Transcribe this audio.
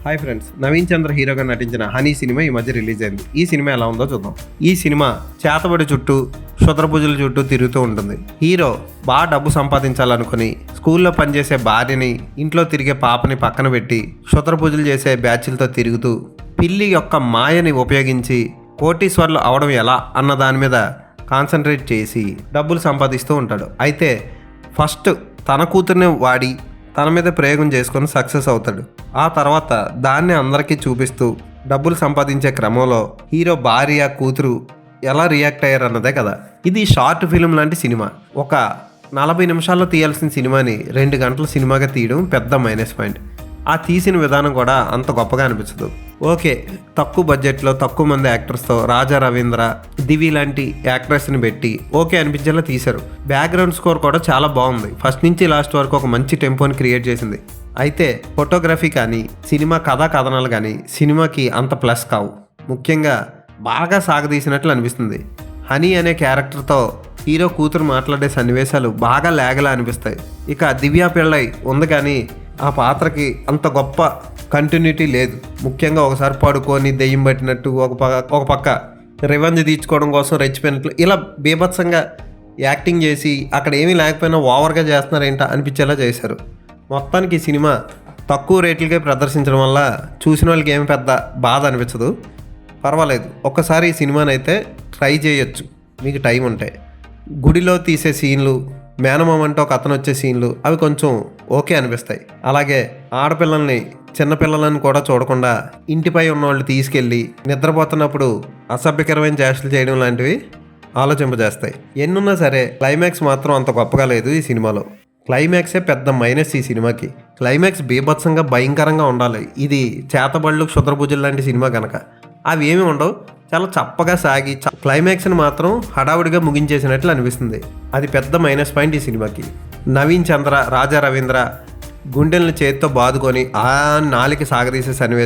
Hi friends, Naveen చంద్ర హీరోగా నటించిన honey cinema ఈ మధ్య రిలీజ్ అయింది. ఈ సినిమా ఎలా ఉందో చూద్దాం. ఈ సినిమా చేతబడి చుట్టూ క్షుద్రపూజల చుట్టూ తిరుగుతూ ఉంటుంది. హీరో బాగా డబ్బు సంపాదించాలనుకుని స్కూల్లో పనిచేసే భార్యని, ఇంట్లో తిరిగే పాపని పక్కన పెట్టి క్షుద్రపూజలు చేసే బ్యాచ్లతో తిరుగుతూ పిల్లి యొక్క మాయని ఉపయోగించి కోటీశ్వర్లు అవడం ఎలా అన్న దాని మీద కాన్సన్ట్రేట్ చేసి డబ్బులు సంపాదిస్తూ ఉంటాడు. అయితే ఫస్ట్ తన కూతుర్ని వాడి తన మీద ప్రయోగం చేసుకొని సక్సెస్ అవుతాడు. ఆ తర్వాత దాన్ని అందరికీ చూపిస్తూ డబ్బులు సంపాదించే క్రమంలో హీరో భార్య కూతురు ఎలా రియాక్ట్ అయ్యారు అన్నదే కదా. ఇది షార్ట్ ఫిలిం లాంటి సినిమా. ఒక 40 నిమిషాల్లో తీయాల్సిన సినిమాని 2 గంటల సినిమాగా తీయడం పెద్ద మైనస్ పాయింట్. ఆ తీసిన విధానం కూడా అంత గొప్పగా అనిపించదు. ఓకే, తక్కువ బడ్జెట్లో తక్కువ మంది యాక్టర్స్తో రాజా రవీంద్ర, దివి లాంటి యాక్ట్రెస్ని పెట్టి ఓకే అనిపించేలా తీశారు. బ్యాక్గ్రౌండ్ స్కోర్ కూడా చాలా బాగుంది. ఫస్ట్ నుంచి లాస్ట్ వరకు ఒక మంచి టెంపోని క్రియేట్ చేసింది. అయితే ఫోటోగ్రఫీ కానీ సినిమా కథా కథనాలు కానీ సినిమాకి అంత ప్లస్ కావు. ముఖ్యంగా బాగా సాగదీసినట్లు అనిపిస్తుంది. హనీ అనే క్యారెక్టర్తో హీరో కూతురు మాట్లాడే సన్నివేశాలు బాగా లేగలా అనిపిస్తాయి. ఇక దివ్యా పిళ్ళై ఉంది కానీ ఆ పాత్రకి అంత గొప్ప కంటిన్యూటీ లేదు. ముఖ్యంగా ఒకసారి పడుకొని దెయ్యం పట్టినట్టు, ఒక పక్క రివెంజ్ తీర్చుకోవడం కోసం రెచ్చిపోయినట్లు ఇలా బీభత్సంగా యాక్టింగ్ చేసి అక్కడ ఏమీ లేకపోయినా ఓవర్గా చేస్తున్నారేంటా అనిపించేలా చేశారు. మొత్తానికి ఈ సినిమా తక్కువ రేట్లకే ప్రదర్శించడం వల్ల చూసిన వాళ్ళకి ఏమి పెద్ద బాధ అనిపించదు. పర్వాలేదు, ఒక్కసారి ఈ సినిమాని అయితే ట్రై చేయొచ్చు మీకు టైం ఉంటే. గుడిలో తీసే సీన్లు, మేనమామ అంటే ఒక అతను వచ్చే సీన్లు అవి కొంచెం ఓకే అనిపిస్తాయి. అలాగే ఆడపిల్లల్ని, చిన్నపిల్లలను కూడా చూడకుండా ఇంటిపై ఉన్నవాళ్ళు తీసుకెళ్ళి నిద్రపోతున్నప్పుడు అసభ్యకరమైన చేష్టలు చేయడం లాంటివి ఆలోచింపజేస్తాయి. ఎన్నున్నా సరే క్లైమాక్స్ మాత్రం అంత గొప్పగా లేదు ఈ సినిమాలో. క్లైమాక్సే పెద్ద మైనస్ ఈ సినిమాకి. క్లైమాక్స్ బీభత్సంగా భయంకరంగా ఉండాలి. ఇది చేతబళ్ళు క్షుద్రపూజలు లాంటి సినిమా కనుక అవి ఏమి ఉండవు. చాలా చప్పగా సాగి క్లైమాక్స్ని మాత్రం హడావుడిగా ముగించేసినట్లు అనిపిస్తుంది. అది పెద్ద మైనస్ పాయింట్ ఈ సినిమాకి. నవీన్ చంద్ర, రాజా రవీంద్ర గుండెలను చేతితో బాదుకొని ఆ నాలికి సాగదీసే సన్నివేశం